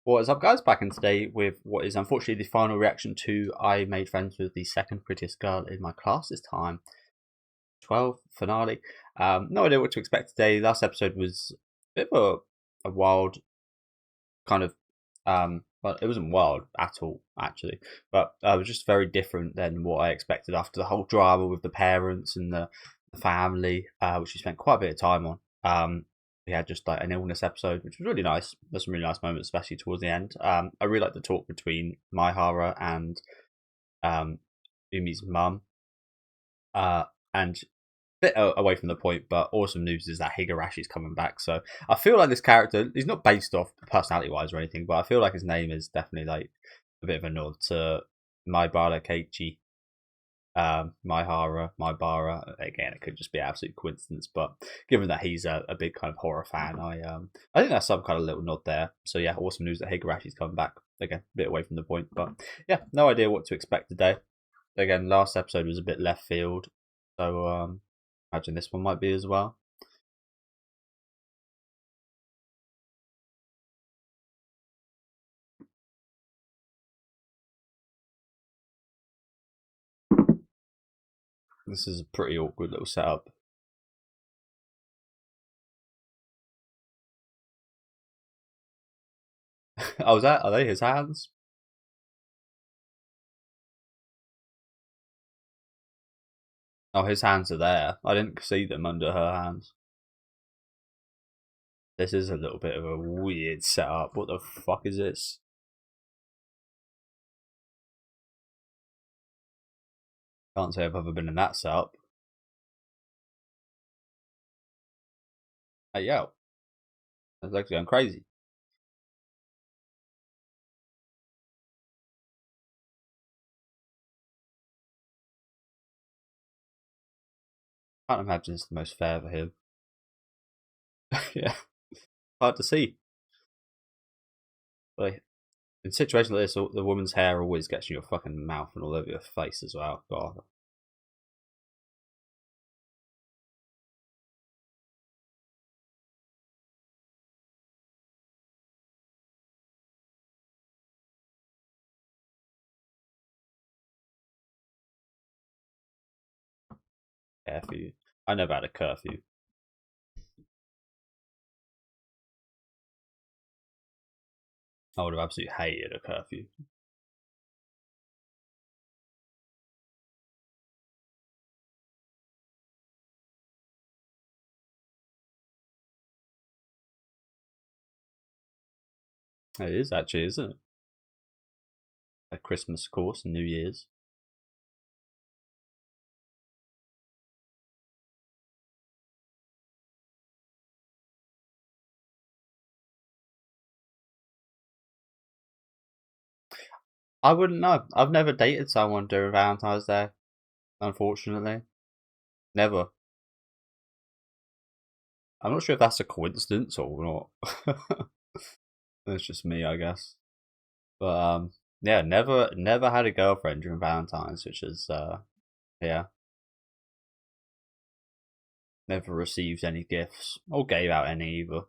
What is up, guys? Back in today with what is unfortunately the final reaction to I Made Friends with the second prettiest girl in my class this time. 12 finale. No idea what to expect today. Last episode was a bit of a wild kind of well, it wasn't wild at all actually, but it was just very different than what I expected after the whole drama with the parents and the family, which we spent quite a bit of time on. We had just like an illness episode, which was really nice. There's some really nice moments, especially towards the end. I really like the talk between Maihara and Umi's mum. And bit away from the point, but awesome news is that Higarashi's coming back. So I feel like this character, he's not based off personality wise or anything, but I feel like his name is definitely like a bit of a nod to Maibara Keiichi, Maihara, Maibara. Again, it could just be absolute coincidence, but given that he's a big kind of horror fan, I think that's some kind of little nod there. So yeah, awesome news that Higarashi's coming back. Again, a bit away from the point, but yeah, no idea what to expect today. Again, last episode was a bit left field, so imagine this one might be as well. This is a pretty awkward little setup. Oh, are they his hands? Oh, his hands are there. I didn't see them under her hands. This is a little bit of a weird setup. What the fuck is this? Can't say I've ever been in that setup. Hey, yo. That's like going crazy. Can't imagine it's the most fair for him. Yeah. Hard to see. Like, in situations like this, the woman's hair always gets in your fucking mouth and all over your face as well. God. Curfew. I know about a curfew. I would have absolutely hated a curfew. It is actually, isn't it? A Christmas, of course, and New Year's. I wouldn't know. I've never dated someone during Valentine's Day, unfortunately. Never. I'm not sure if that's a coincidence or not. It's just me, I guess. But yeah, never had a girlfriend during Valentine's, which is yeah. Never received any gifts or gave out any either.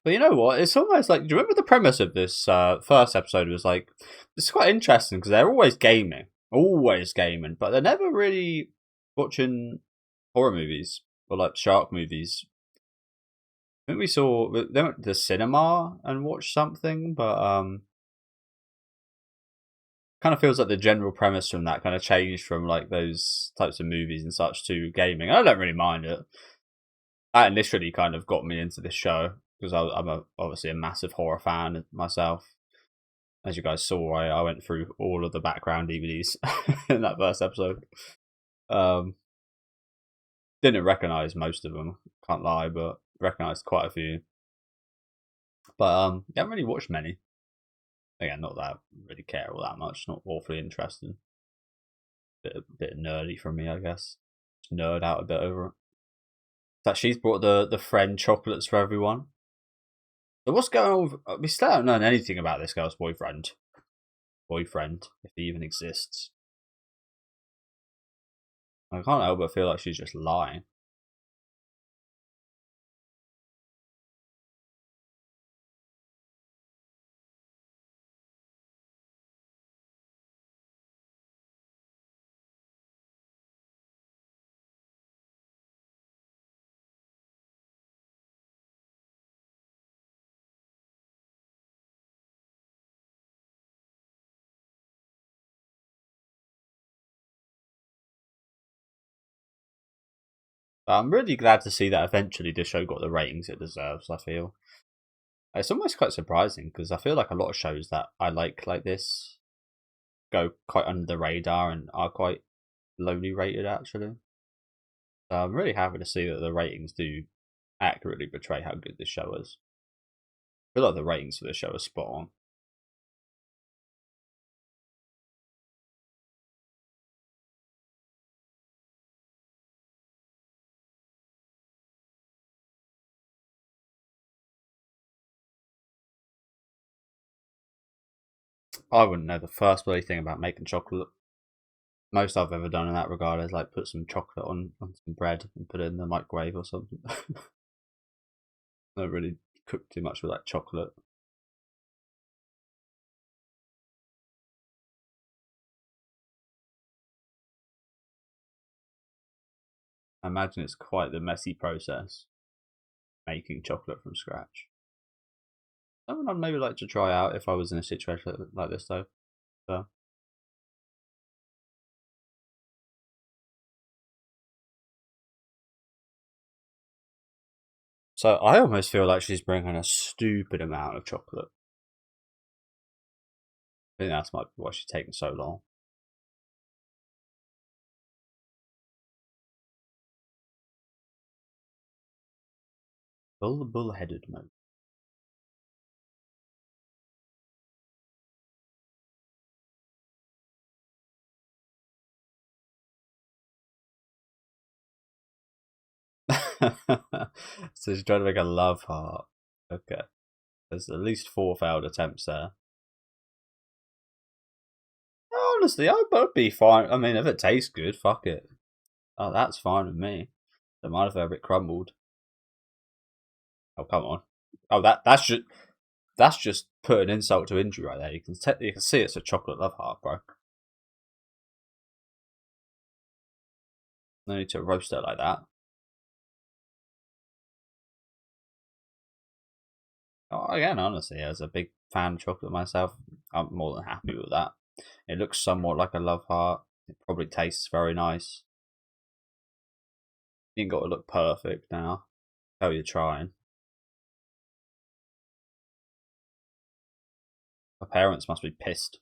But you know what? It's almost like, do you remember the premise of this first episode was like, it's quite interesting because they're always gaming, but they're never really watching horror movies or like shark movies. I think they went to the cinema and watched something, but kind of feels like the general premise from that kind of changed from like those types of movies and such to gaming. I don't really mind it. That initially kind of got me into this show because I'm obviously a massive horror fan myself. As you guys saw, I went through all of the background DVDs in that first episode. Um, didn't recognize most of them, can't lie, but recognized quite a few. But I haven't really watched many. Again, not that I really care all that much. Not awfully interesting. Bit nerdy from me, I guess. Just nerd out a bit over it. That she's brought the friend chocolates for everyone. So what's going on? We still don't know anything about this girl's boyfriend. Boyfriend, if he even exists. I can't help but feel like she's just lying. But I'm really glad to see that eventually the show got the ratings it deserves, I feel. It's almost quite surprising because I feel like a lot of shows that I like this go quite under the radar and are quite lowly rated actually. So I'm really happy to see that the ratings do accurately portray how good this show is. I feel like the ratings for this show are spot on. I wouldn't know the first bloody thing about making chocolate. Most I've ever done in that regard is like put some chocolate on some bread and put it in the microwave or something. I don't really cook too much with like chocolate. I imagine it's quite the messy process making chocolate from scratch. Something I'd maybe like to try out if I was in a situation like this though. So I almost feel like she's bringing a stupid amount of chocolate. I think that's might be why she's taking so long. Bull-headed mode. So she's trying to make a love heart. Okay. There's at least 4 failed attempts there. Honestly, I'd be fine. I mean, if it tastes good, fuck it. Oh, that's fine with me. Don't mind if they're a bit crumbled. Oh, come on. Oh, that's just put an insult to injury right there. You can see it's a chocolate love heart, bro. No need to roast it like that. Oh, again, honestly, as a big fan of chocolate myself, I'm more than happy with that. It looks somewhat like a love heart. It probably tastes very nice. You ain't got to look perfect now. How you're trying. My parents must be pissed.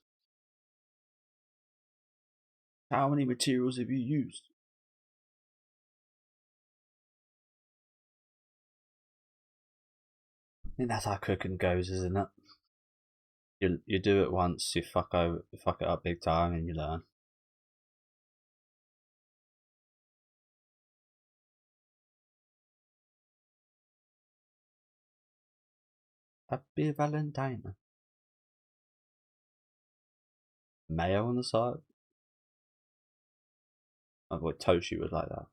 How many materials have you used? I think that's how cooking goes, isn't it? You do it once, you fuck it up big time, and you learn. Happy Valentine. Mayo on the side. I thought Toshi was like that.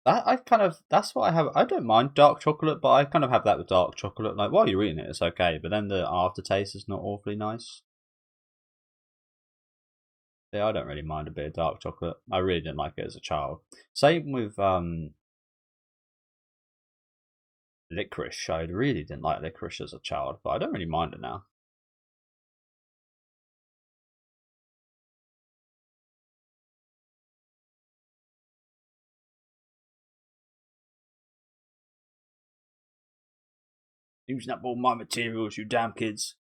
I kind of that's what I have. I don't mind dark chocolate, but I kind of have that with dark chocolate. Like while you're eating it, it's okay, but then the aftertaste is not awfully nice. Yeah, I don't really mind a bit of dark chocolate. I really didn't like it as a child. Same with licorice. I really didn't like licorice as a child, but I don't really mind it now. Using up all my materials, you damn kids.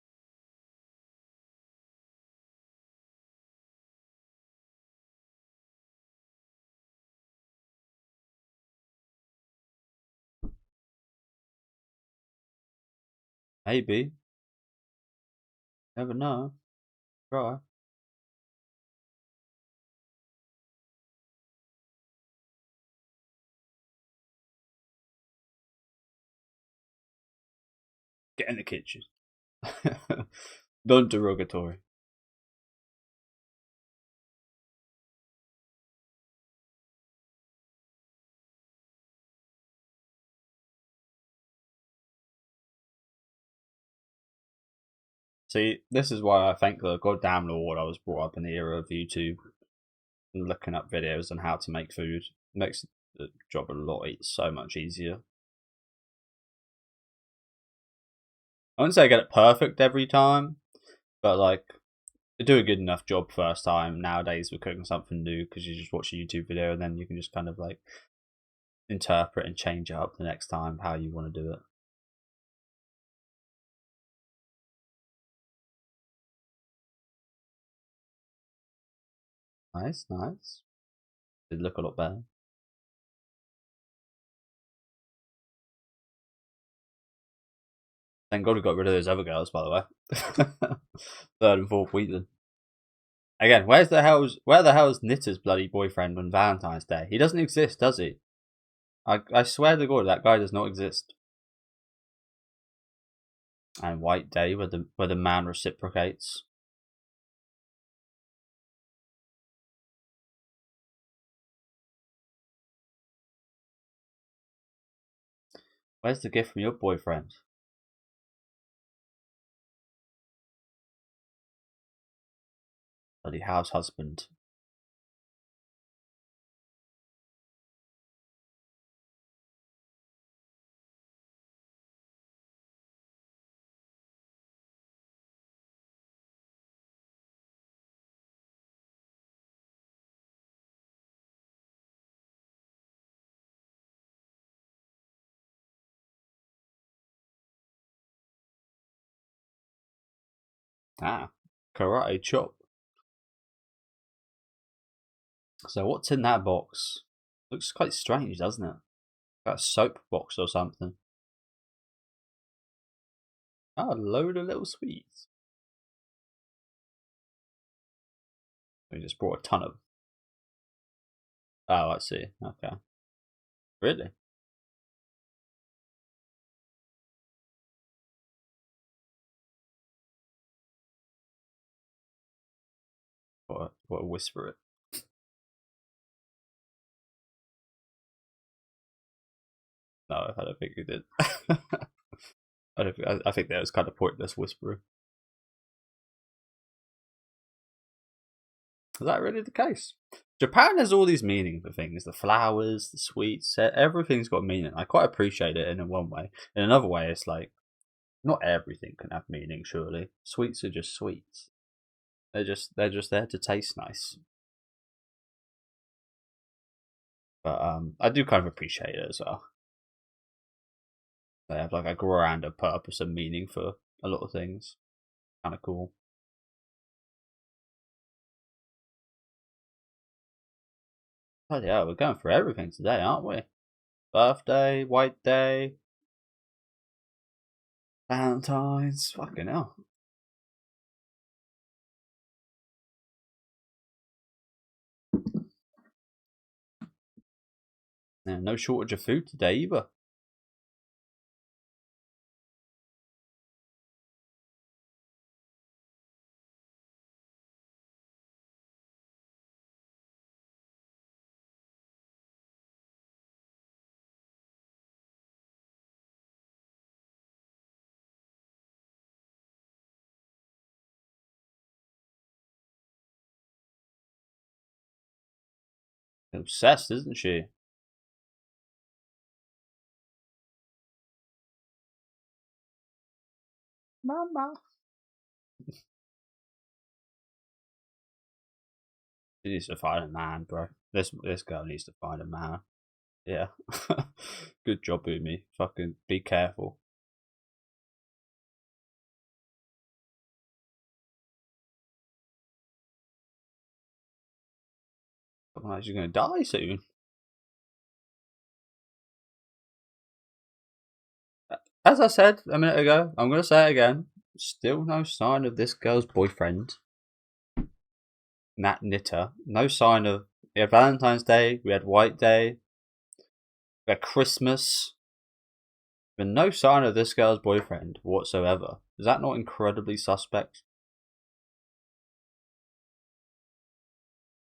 Maybe. Never know. Try. Get in the kitchen. Non-derogatory. See, this is why I thank the goddamn Lord I was brought up in the era of YouTube and looking up videos on how to make food. It makes the job so much easier. I wouldn't say I get it perfect every time, but like, I do a good enough job first time. Nowadays, we're cooking something new because you just watch a YouTube video and then you can just kind of like interpret and change it up the next time how you want to do it. Nice, nice. Did look a lot better. Thank God we got rid of those other girls, by the way. Third and fourth Wheatland. Again, where the hell's Knitter's bloody boyfriend on Valentine's Day? He doesn't exist, does he? I swear to God, that guy does not exist. And White Day, where the man reciprocates. Where's the gift from your boyfriend? Bloody house husband. Ah, karate chop. So what's in that box? Looks quite strange, doesn't it? Like a soap box or something. Oh, a load of little sweets. We just brought a ton of. Oh, I see. Okay. Really? What whisper it? No, I don't think you did. I think that was kind of pointless whispering. Is that really the case? Japan has all these meaning for things: the flowers, the sweets, everything's got meaning. I quite appreciate it in one way. In another way, it's like not everything can have meaning. Surely, sweets are just sweets. They're just there to taste nice. But I do kind of appreciate it as well. They have like a grander purpose and meaning for a lot of things. Kind of cool. Oh yeah, we're going for everything today, aren't we? Birthday, White Day, Valentine's, fucking hell. Yeah, no shortage of food today either. Obsessed, isn't she? Mama. She needs to find a man, bro. This girl needs to find a man. Yeah. Good job, Umi. Fucking be careful. Otherwise you're gonna die soon. as I said a minute ago, I'm gonna say it again. Still no sign of this girl's boyfriend, Nat Knitter. No sign of. We had Valentine's Day. We had White Day. We had Christmas. But no sign of this girl's boyfriend whatsoever. Is that not incredibly suspect?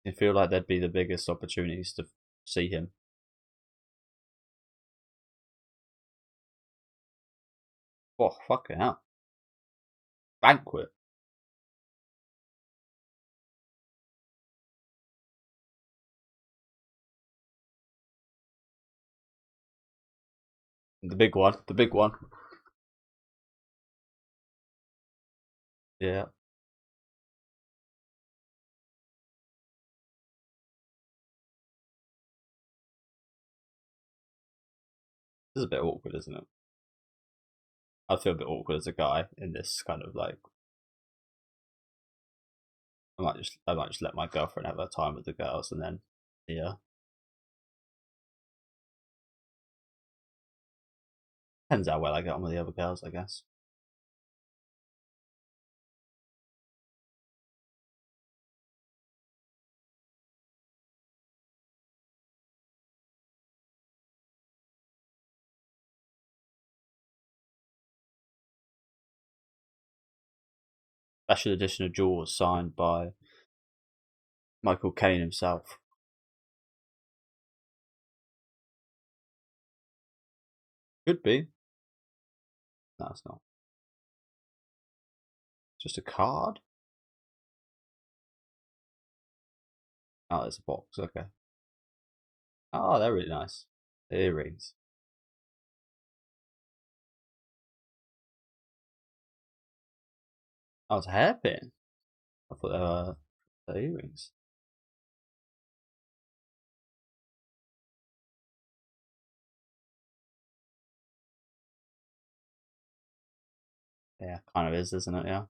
I feel like there'd be the biggest opportunities to see him. Oh, fucking hell. Banquet. The big one. The big one. Yeah. This is a bit awkward, isn't it? I feel a bit awkward as a guy in this kind of like. I might just let my girlfriend have her time with the girls and then yeah. Depends how well I get on with the other girls, I guess. Special edition of Jaws signed by Michael Caine himself. Could be. No, it's not. Just a card? Oh, there's a box, okay. Oh, they're really nice. Earrings. Oh, it's a hairpin. I thought they were earrings. Yeah, kind of is, isn't it? Yeah.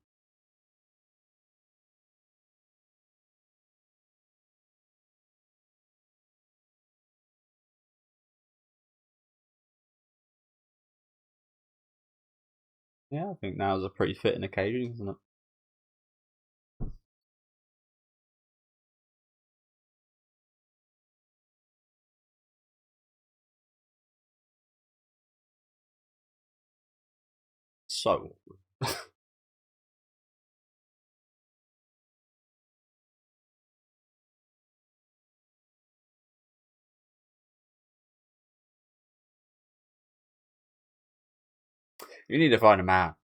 Yeah, I think now's a pretty fitting occasion, isn't it? So, you need to find a man.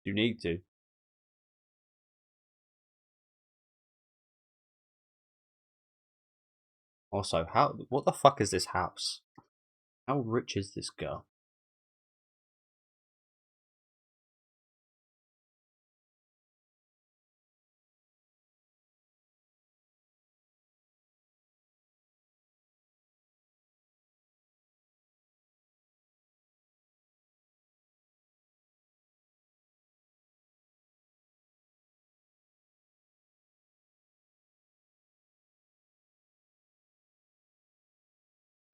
You need to. Also, what the fuck is this house? How rich is this girl?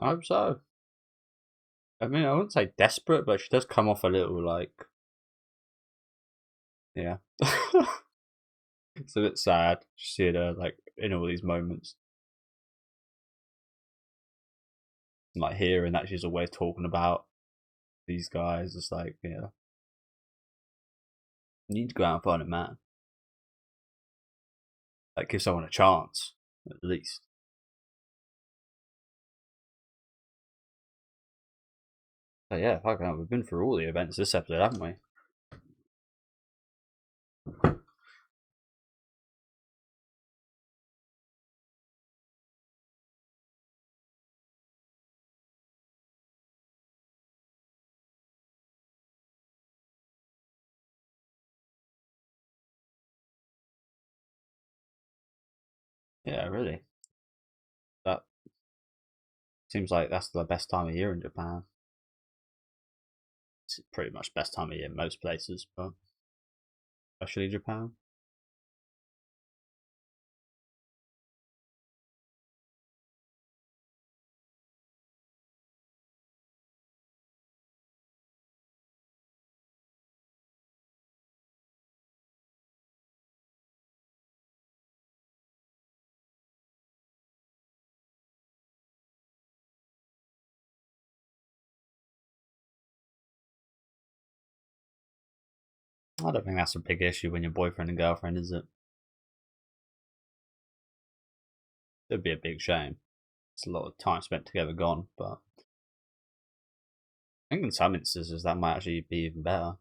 I hope so. I mean, I wouldn't say desperate, but she does come off a little like, yeah. It's a bit sad seeing her like in all these moments, like hearing that she's always talking about these guys. It's like, yeah, you need to go out and find a man. Like, give someone a chance, at least. But yeah, fucking hell, we've been through all the events this episode, haven't we? Yeah, really. That seems like that's the best time of year in Japan. It's pretty much best time of year in most places, but especially Japan. I don't think that's a big issue when you're boyfriend and girlfriend, is it? It'd be a big shame. It's a lot of time spent together gone, but I think in some instances that might actually be even better.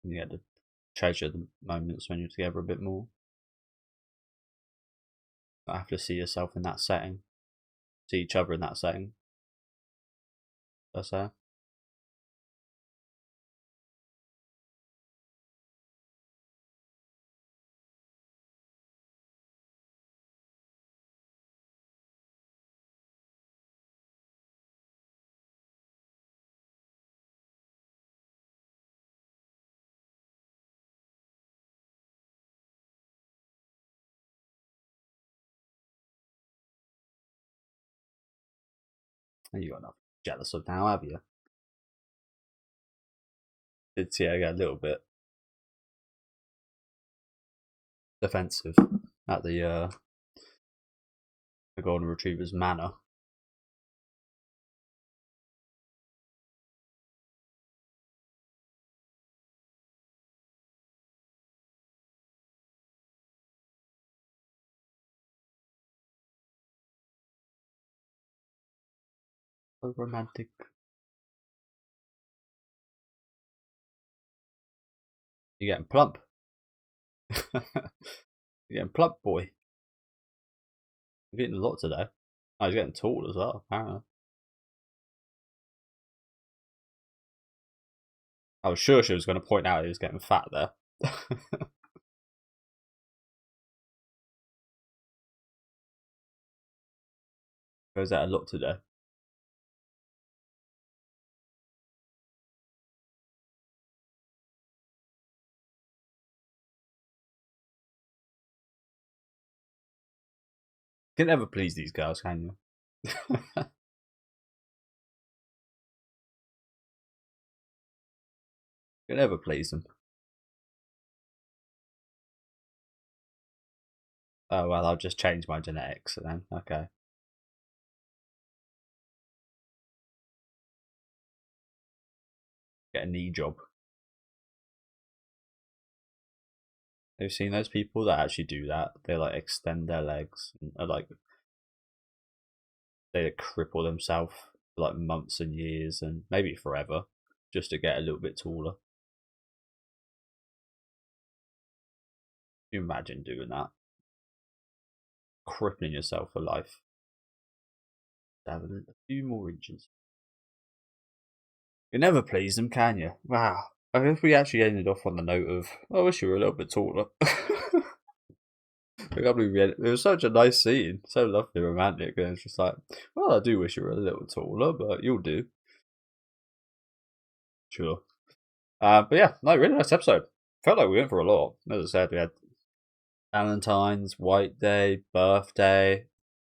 You get to treasure the moments when you're together a bit more. Not have to see yourself in that setting, see each other in that setting. That's it. And you got nothing jealous of now, have you? It's yeah, a little bit defensive at the golden retriever's manner. So romantic. You're getting plump. You're getting plump, boy. You're eating a lot today. Oh, he's getting tall as well, apparently. I was sure she was going to point out he was getting fat there. Goes out a lot today. You can never please these girls, can you? You can never please them. Oh well, I'll just change my genetics then. Okay. Get a knee job. Have you seen those people that actually do that? They like extend their legs and are like they cripple themselves for like months and years and maybe forever just to get a little bit taller. Can you imagine doing that? Crippling yourself for life. Having a few more inches. You never please them, can you? Wow. I mean, if we actually ended off on the note of, I wish you were a little bit taller. It was such a nice scene, so lovely, romantic, and it's just like, well, I do wish you were a little taller, but you'll do. Sure. But yeah, no, really nice episode. Felt like we went for a lot. As I said, we had Valentine's, White Day, birthday,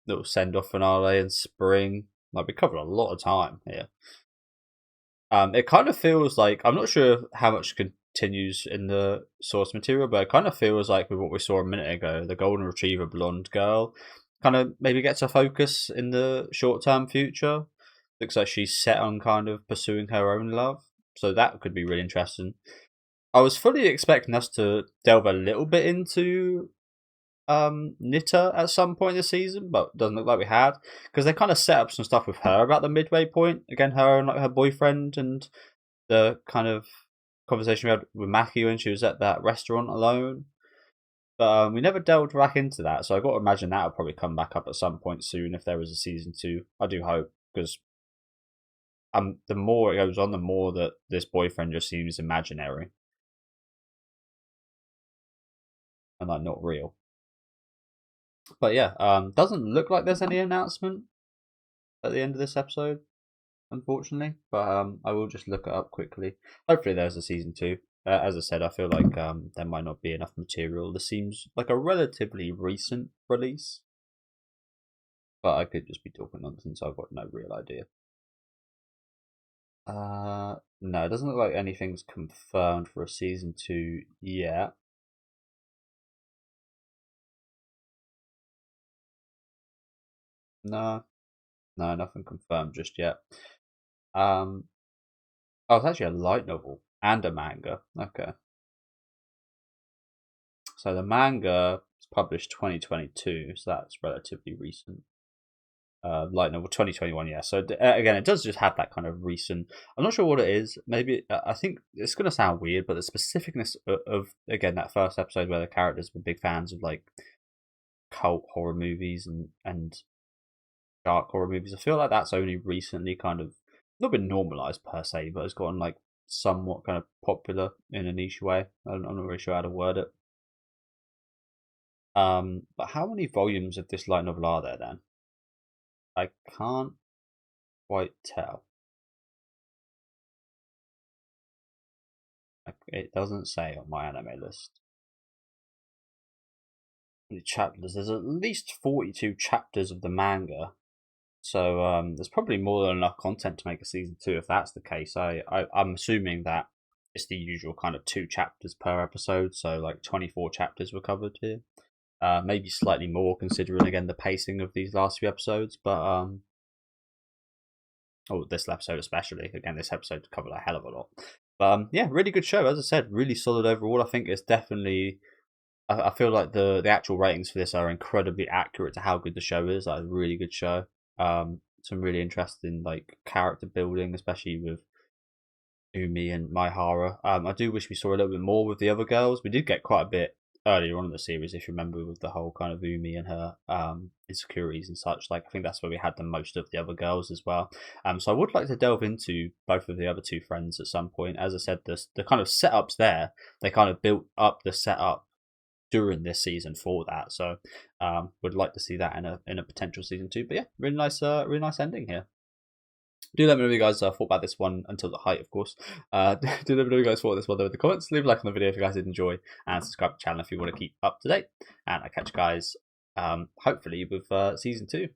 little send off finale in spring. Like we covered a lot of time here. It kind of feels like I'm not sure how much continues in the source material, but it kind of feels like with what we saw a minute ago, the golden retriever blonde girl kind of maybe gets a focus in the short term future. Looks like she's set on kind of pursuing her own love, so that could be really interesting. I was fully expecting us to delve a little bit into Nitta at some point this season, but doesn't look like we had because they kind of set up some stuff with her about the midway point. Again, her and like her boyfriend and the kind of conversation we had with Mackie when she was at that restaurant alone. But we never delved back into that, so I got to imagine that'll probably come back up at some point soon if there was a season 2. I do hope because the more it goes on, the more that this boyfriend just seems imaginary and like not real. But yeah, doesn't look like there's any announcement at the end of this episode, unfortunately. But I will just look it up quickly. Hopefully, there's a season 2. As I said, I feel like there might not be enough material. This seems like a relatively recent release, but I could just be talking nonsense. I've got no real idea. No, it doesn't look like anything's confirmed for a season 2 yet. No, nothing confirmed just yet. Oh, it's actually a light novel. And a manga. Okay. So the manga was published 2022, so that's relatively recent. Light novel 2021, yeah. So again, it does just have that kind of recent. I'm not sure what it is. Maybe I think it's gonna sound weird, but the specificness of again that first episode where the characters were big fans of like cult horror movies and dark horror movies. I feel like that's only recently kind of not been normalized per se, but it's gotten like somewhat kind of popular in a niche way. I'm not really sure how to word it. But how many volumes of this light novel are there then? I can't quite tell. It doesn't say on my anime list. The chapters. There's at least 42 chapters of the manga, so there's probably more than enough content to make a season 2 if that's the case. I'm assuming that it's the usual kind of 2 chapters per episode, so like 24 chapters were covered here. Maybe slightly more considering again the pacing of these last few episodes, but this episode especially. Again, this episode covered a hell of a lot. But yeah, really good show. As I said, really solid overall. I think it's definitely. I feel like the actual ratings for this are incredibly accurate to how good the show is. Like, a really good show. Some really interesting like character building, especially with Umi and Maihara. I do wish we saw a little bit more with the other girls. We did get quite a bit earlier on in the series, if you remember, with the whole kind of Umi and her insecurities and such. Like, I think that's where we had the most of the other girls as well. So I would like to delve into both of the other 2 friends at some point. As I said, the kind of setups there, they kind of built up the setup during this season for that. So would like to see that in a potential season 2. But yeah, really nice ending here. Do let me know what you guys thought about this one until the height, of course. Do let me know what you guys thought of this one though in the comments. Leave a like on the video if you guys did enjoy, and subscribe to the channel if you want to keep up to date. And I'll catch you guys hopefully with season 2.